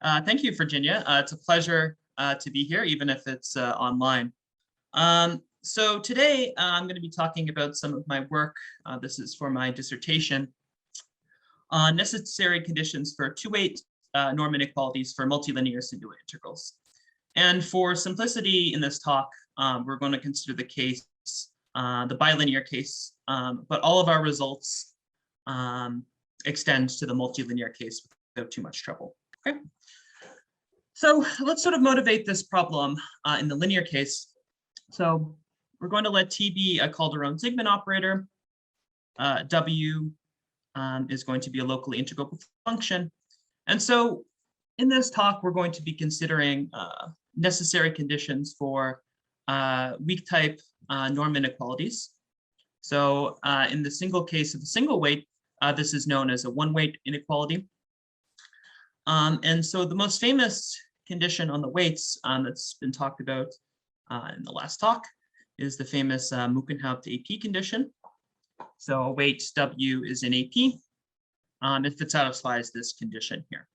Thank you, Virginia. It's a pleasure to be here, even if it's online. So today I'm going to be talking about some of my work. This is for my dissertation on necessary conditions for two-weight norm inequalities for multilinear singular integrals. And for simplicity in this talk, we're going to consider the case, the bilinear case, but all of our results extend to the multilinear case without too much trouble. Okay. So let's sort of motivate this problem in the linear case. So we're going to let T be a Calderon-Zygmunt operator. W is going to be a locally integrable function. And so in this talk, we're going to be considering necessary conditions for weak type norm inequalities. So in the single case of the single weight, this is known as a one-weight inequality. And so the most famous condition on the weights that's been talked about in the last talk is the famous Muchenhaupt AP condition. So a weight W is in AP if it satisfies this condition here.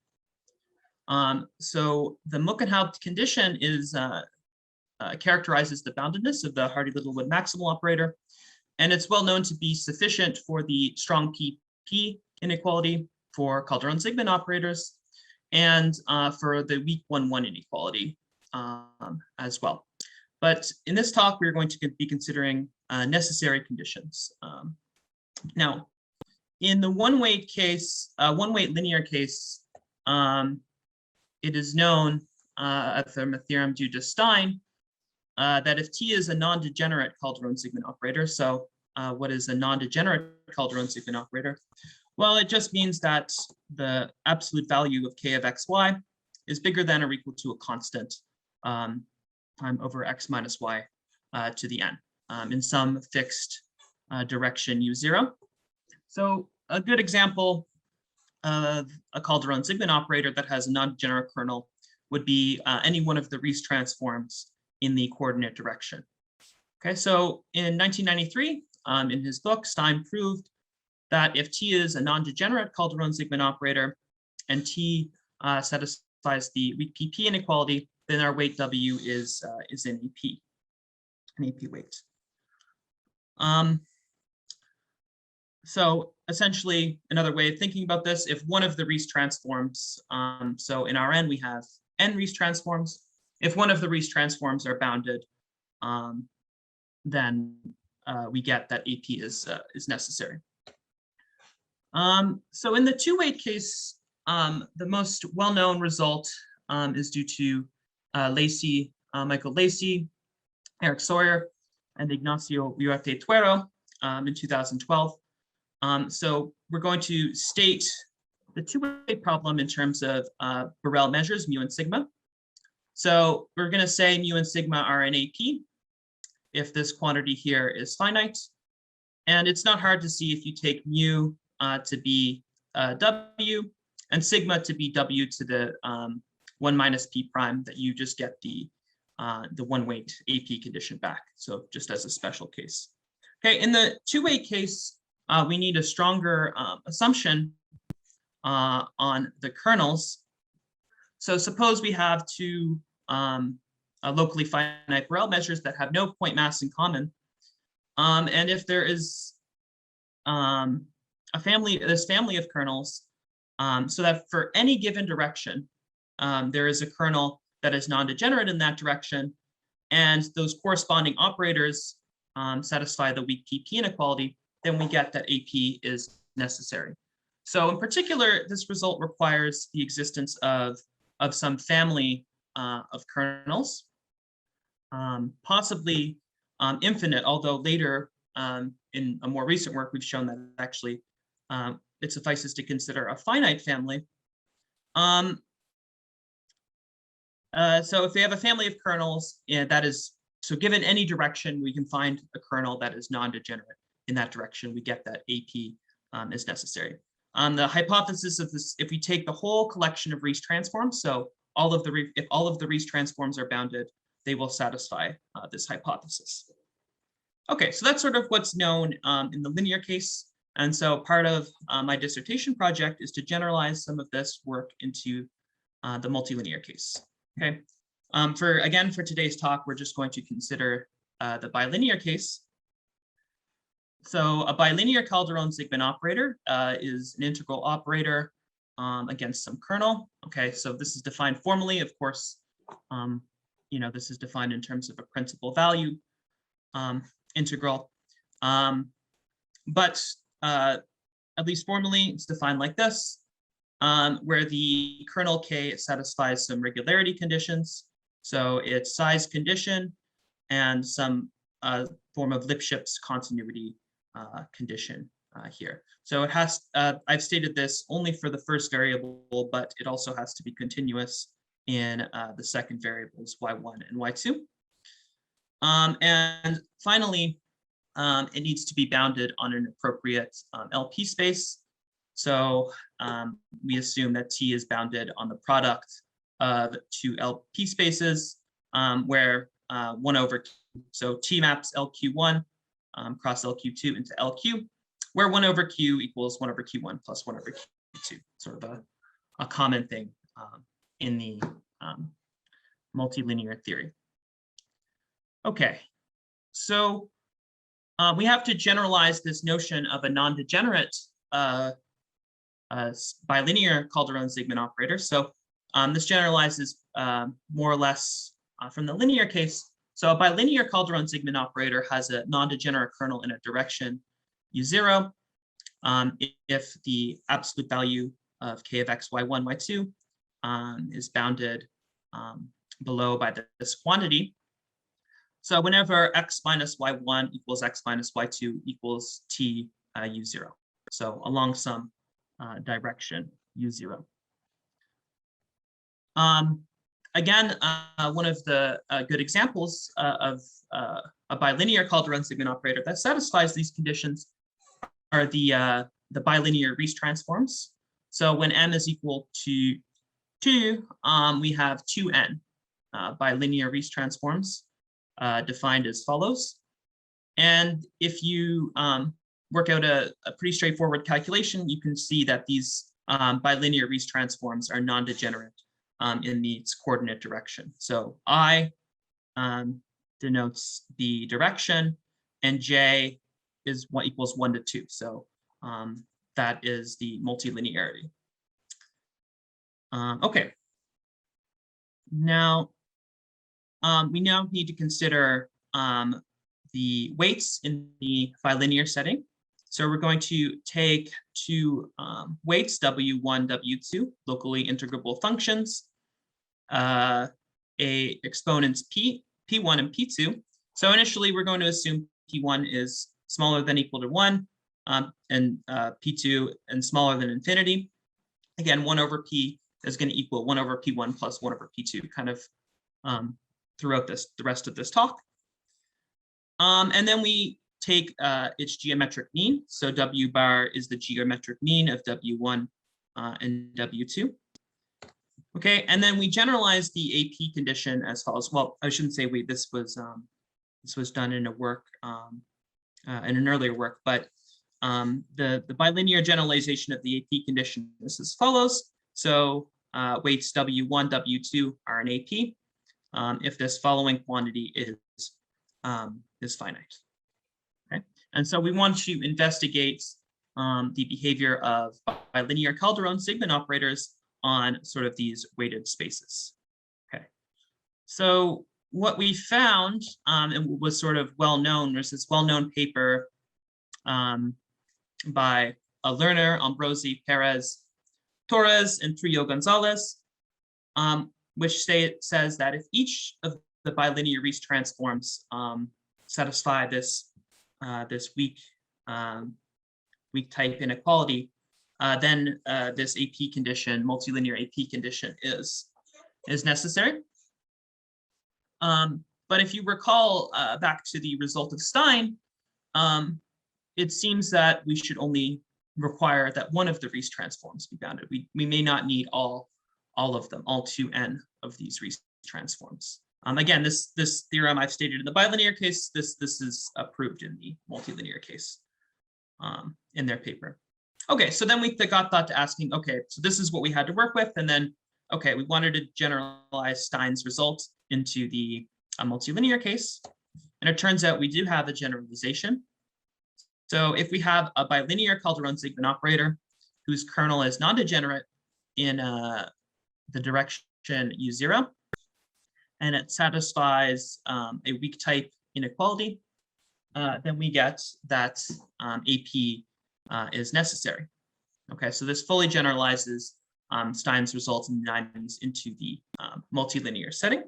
So the Muchenhaupt condition is characterizes the boundedness of the Hardy-Littlewood maximal operator, and it's well known to be sufficient for the strong PP inequality for Calderon-Zygmunt operators, and for the weak 1-1 inequality as well. But in this talk, we're going to be considering necessary conditions. Now, in the one-weight case, one-weight linear case, it is known from a theorem due to Stein that if T is a non-degenerate Calderon-Zygmunt operator, so what is a non-degenerate Calderon-Zygmunt operator? Well, it just means that the absolute value of k of xy is bigger than or equal to a constant over x minus y to the n in some fixed direction u0. So a good example of a Calderon-Zygmunt operator that has a non-degenerate kernel would be any one of the Riesz transforms in the coordinate direction. Okay, so in 1993, in his book, Stein proved that if T is a non-degenerate Calderon-Zygmunt operator and T satisfies the weak PP inequality, then our weight W is in AP, an AP weight. So essentially, another way of thinking about this, if one of the Riesz transforms, so in Rn we have n Riesz transforms, if one of the Riesz transforms are bounded, then we get that AP is necessary. So in the two-weight case, the most well-known result is due to Lacey, Michael Lacey, Eric Sawyer, and Ignacio Uarte Tuero in 2012. So we're going to state the two-weight problem in terms of Borel measures, mu and sigma. So we're going to say mu and sigma are in AP if this quantity here is finite. And it's not hard to see if you take mu to be W and sigma to be W to the 1 minus P prime, that you just get the one-weight AP condition back. So just as a special case. Okay, in the two-weight case, we need a stronger assumption on the kernels. So suppose we have two locally finite Borel measures that have no point mass in common. And if there is this family of kernels, so that for any given direction, there is a kernel that is non-degenerate in that direction, and those corresponding operators satisfy the weak PP inequality, then we get that AP is necessary. So in particular, this result requires the existence of some family of kernels, possibly infinite, although later in a more recent work, we've shown that actually it suffices to consider a finite family. So if we have a family of kernels, that is, so given any direction, we can find a kernel that is non-degenerate in that direction, we get that AP is necessary. The hypothesis of this, if we take the whole collection of Riesz transforms, so if all of the Riesz transforms are bounded, they will satisfy this hypothesis. Okay, so that's sort of what's known in the linear case. And so part of my dissertation project is to generalize some of this work into the multilinear case. Okay. For today's talk, we're just going to consider the bilinear case. So a bilinear Calderon-Zygmunt operator is an integral operator against some kernel. Okay, so this is defined formally, of course. This is defined in terms of a principal value integral. But at least formally, it's defined like this, where the kernel K satisfies some regularity conditions. So it's size condition and some form of Lipschitz continuity condition here. So it has, I've stated this only for the first variable, but it also has to be continuous in the second variables, y1 and y2. And finally, it needs to be bounded on an appropriate LP space. So we assume that T is bounded on the product of two LP spaces where 1 over Q. So T maps LQ1 cross LQ2 into LQ, where 1 over Q equals 1 over Q1 plus 1 over Q2, sort of a common thing in the multilinear theory. Okay, so we have to generalize this notion of a non-degenerate bilinear Calderon-Zygmunt operator. So this generalizes more or less from the linear case. So a bilinear Calderon-Zygmunt operator has a non-degenerate kernel in a direction U0 if the absolute value of k of x, y1, y2 is bounded below by this quantity. So whenever x minus y1 equals x minus y2 equals t u0. So along some direction u0. Again, one of the good examples of a bilinear Calderon-Zygmunt operator that satisfies these conditions are the bilinear Riesz transforms. So when m is equal to 2, we have 2n bilinear Riesz transforms defined as follows. And if you work out a pretty straightforward calculation, you can see that these bilinear Riesz transforms are non-degenerate in its coordinate direction. So I denotes the direction, and j is what equals 1 to 2. So that is the multilinearity. Okay. Now, we now need to consider the weights in the bilinear setting. So we're going to take two weights, w1, w2, locally integrable functions, exponents p1 and p2. So initially, we're going to assume p1 is smaller than or equal to 1, and p2 and smaller than infinity. Again, 1 over p is going to equal 1 over p1 plus 1 over p2, kind of throughout the rest of this talk. And then we take its geometric mean. So w bar is the geometric mean of w1 and w2. Okay, and then we generalize the AP condition as follows. Well, I shouldn't say we. This was done in a work in an earlier work, but the bilinear generalization of the AP condition is as follows. So weights w1, w2 are an AP if this following quantity is finite. Okay, and so we want to investigate the behavior of bilinear Calderon-Zygmunt operators on sort of these weighted spaces. Okay, so what we found and was sort of well known was this well-known paper by a learner, Ambrosi, Perez, Torres, and Trillo Gonzalez, which says that if each of the bilinear Riesz transforms satisfy this weak type inequality, then this AP condition, multilinear AP condition, is necessary. But if you recall back to the result of Stein, it seems that we should only require that one of the Riesz transforms be bounded. We may not need all of them, all 2n of these Riesz transforms. Again, this theorem I've stated in the bilinear case. This is approved in the multilinear case in their paper. Okay, so then we got to asking, okay, so this is what we had to work with, and then okay, we wanted to generalize Stein's result into the multilinear case. And it turns out we do have a generalization. So if we have a bilinear Calderon-Sigman operator whose kernel is non-degenerate in the direction U0, and it satisfies a weak type inequality, then we get that AP is necessary. Okay, so this fully generalizes Stein's results and unions into the multilinear setting.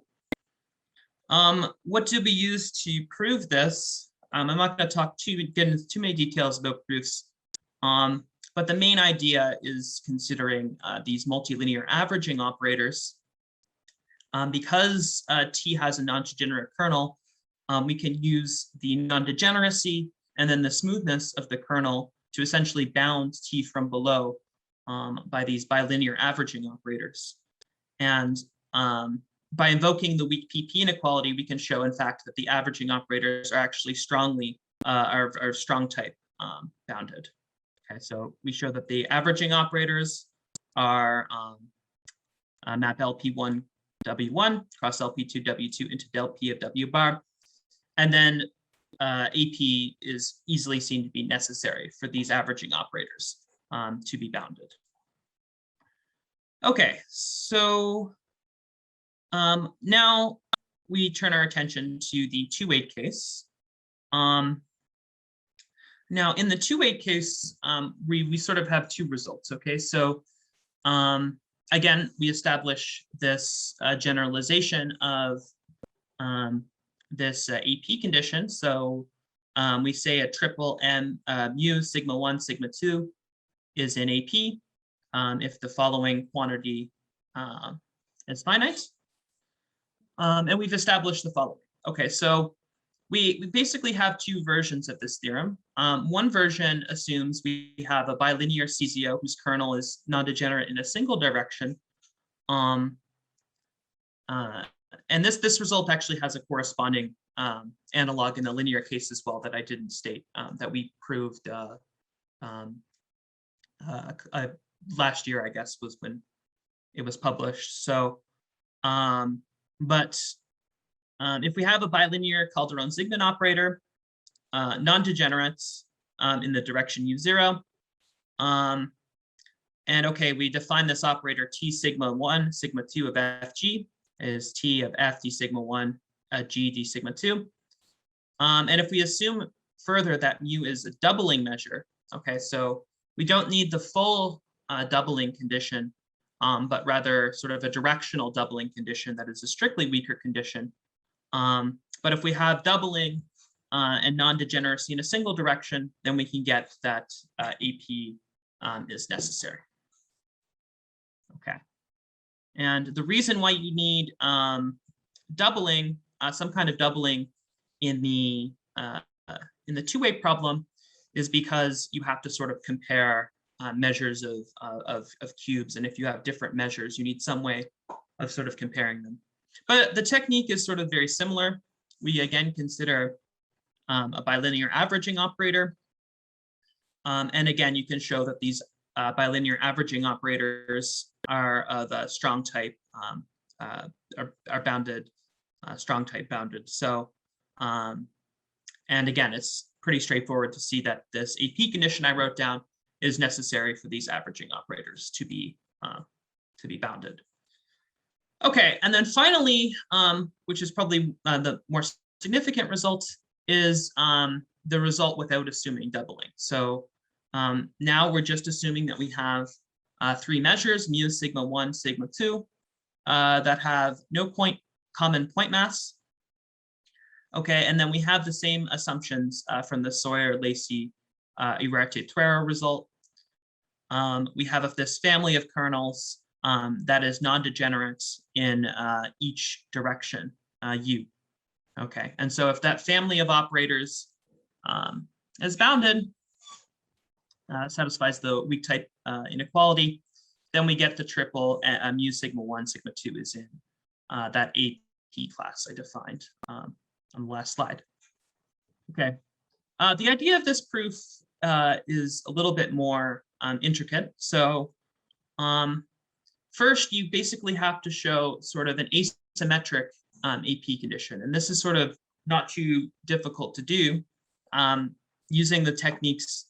What do we use to prove this? I'm not going to get into too many details about proofs, but the main idea is considering these multilinear averaging operators. Because T has a non-degenerate kernel, we can use the non-degeneracy and then the smoothness of the kernel to essentially bound T from below by these bilinear averaging operators. And by invoking the weak PP inequality, we can show, in fact, that the averaging operators are actually strongly are strong type bounded. Okay, so we show that the averaging operators are map LP1 W1 cross LP2 W2 into del P of W bar, and then AP is easily seen to be necessary for these averaging operators to be bounded. Okay, so now we turn our attention to the 2-8 case. Now in the 2-8 case, we sort of have two results, okay? So again, we establish this generalization of this AP condition. So we say a triple M mu sigma 1 sigma 2 is in AP if the following quantity is finite. And we've established the following. Okay, so we basically have two versions of this theorem. One version assumes we have a bilinear CZO whose kernel is non-degenerate in a single direction. And this result actually has a corresponding analog in the linear case as well that I didn't state, that we proved last year, I guess, was when it was published. So, if we have a bilinear Calderon-Sigman operator, non-degenerate in the direction U0, and okay, we define this operator T sigma 1, sigma 2 of FG is T of F d sigma 1, G d sigma 2. And if we assume further that mu is a doubling measure, okay, so we don't need the full doubling condition, but rather sort of a directional doubling condition that is a strictly weaker condition. But if we have doubling and non-degeneracy in a single direction, then we can get that AP is necessary. Okay, and the reason why you need doubling, some kind of doubling in the 2-way problem, is because you have to sort of compare measures of cubes, and if you have different measures, you need some way of sort of comparing them. But the technique is sort of very similar. We again consider a bilinear averaging operator. And again, you can show that these bilinear averaging operators are of a strong type, are bounded, strong type bounded. So, and again, it's pretty straightforward to see that this AP condition I wrote down is necessary for these averaging operators to be bounded. Okay, and then finally, which is probably the more significant result, is the result without assuming doubling. So now we're just assuming that we have three measures, mu, sigma 1, sigma 2, that have no common point mass. Okay, and then we have the same assumptions from the Sawyer-Lacey Iriarte-Tuero result. We have this family of kernels that is non-degenerate in each direction, U. Okay, and so if that family of operators is bounded, satisfies the weak type inequality, then we get the triple mu sigma 1, sigma 2 is in that AP class I defined on the last slide. Okay, the idea of this proof is a little bit more intricate. So first, you basically have to show sort of an asymmetric AP condition. And this is sort of not too difficult to do using the techniques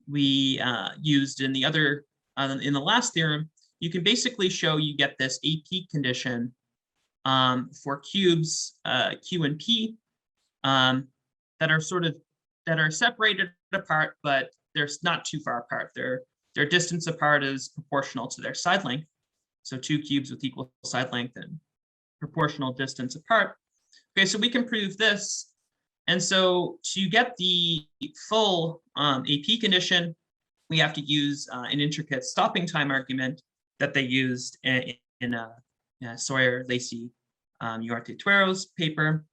we used in the other, in the last theorem. You can basically show you get this AP condition for cubes Q and P that are separated apart, but they're not too far apart. Their distance apart is proportional to their side length. So two cubes with equal side length and proportional distance apart. Okay, so we can prove this. And so to get the full AP condition, we have to use an intricate stopping time argument that they used in Sawyer, Lacey, Uriarte-Tuero's paper.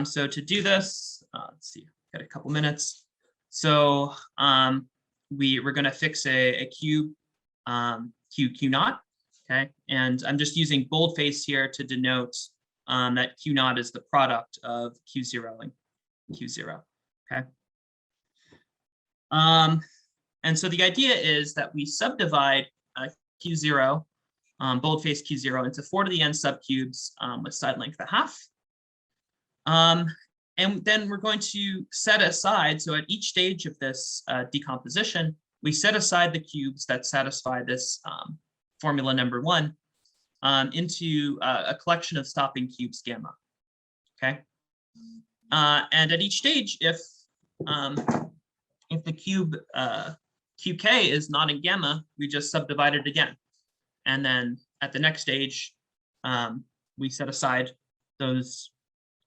So to do this, let's see, got a couple minutes. So we're going to fix a cube, Q naught, okay? And I'm just using boldface here to denote that Q naught is the product of Q0 and Q0, okay? And so the idea is that we subdivide Q0, boldface Q0, into 4 to the n subcubes with side length a half. And then we're going to set aside, so at each stage of this decomposition, we set aside the cubes that satisfy this formula number 1 into a collection of stopping cubes gamma, okay? And at each stage, if the cube QK is not in gamma, we just subdivide it again. And then at the next stage, we set aside those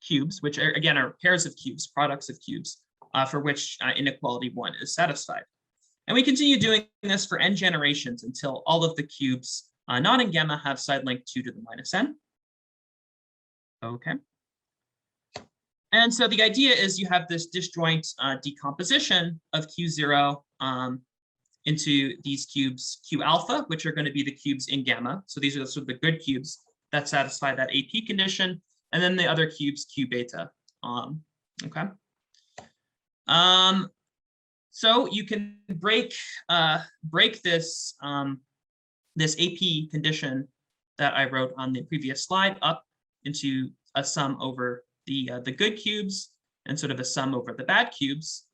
cubes, which are, again, are pairs of cubes, products of cubes, for which inequality 1 is satisfied. And we continue doing this for n generations until all of the cubes not in gamma have side length 2 to the minus n. Okay. And so the idea is you have this disjoint decomposition of Q0 into these cubes Q alpha, which are going to be the cubes in gamma. So these are sort of the good cubes that satisfy that AP condition. And then the other cubes Q beta. Okay. So you can break this this AP condition that I wrote on the previous slide up into a sum over the good cubes and sort of a sum over the bad cubes.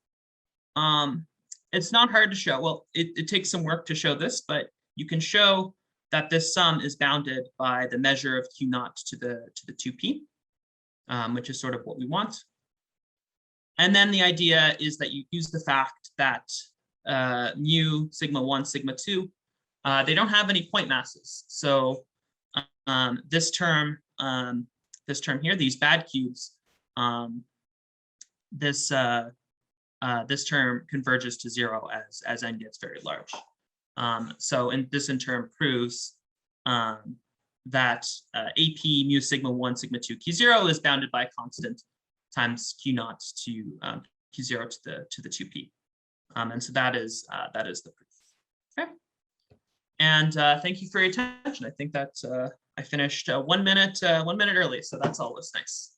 It's not hard to show. Well, it takes some work to show this, but you can show that this sum is bounded by the measure of Q naught to the 2p, which is sort of what we want. And then the idea is that you use the fact that mu, sigma 1, sigma 2, they don't have any point masses. So this term here, these bad cubes, this term converges to 0 as n gets very large. So this in turn proves that AP mu sigma 1 sigma 2 Q0 is bounded by a constant times Q naught to Q0 to the 2p. And so that is the proof. Okay. And thank you for your attention. I think that I finished 1 minute early, so that's always nice.